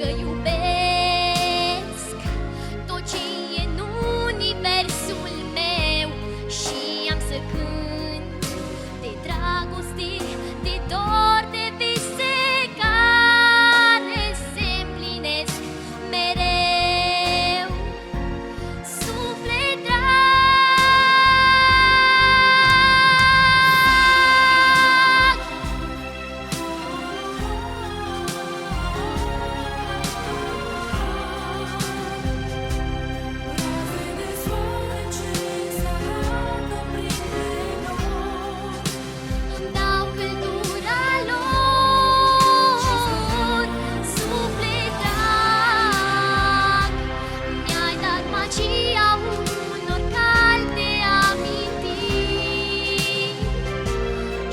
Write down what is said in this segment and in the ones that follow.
iubesc tot ce e în universul meu și am să cânt de dragoste, de dor, de vise care se împlinesc mereu. Suflet drag, îmi dau căldura lor. Suflet drag, mi-ai dat magia unor calde amintiri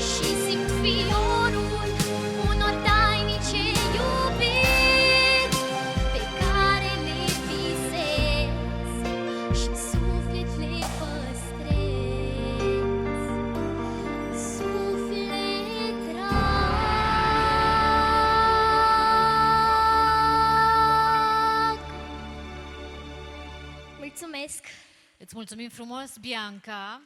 și simt fiorul unor tainice iubiri pe care le visez și în suflet le păstrez. Suflet drag. Mulțumesc! Îți mulțumim frumos, Bianca.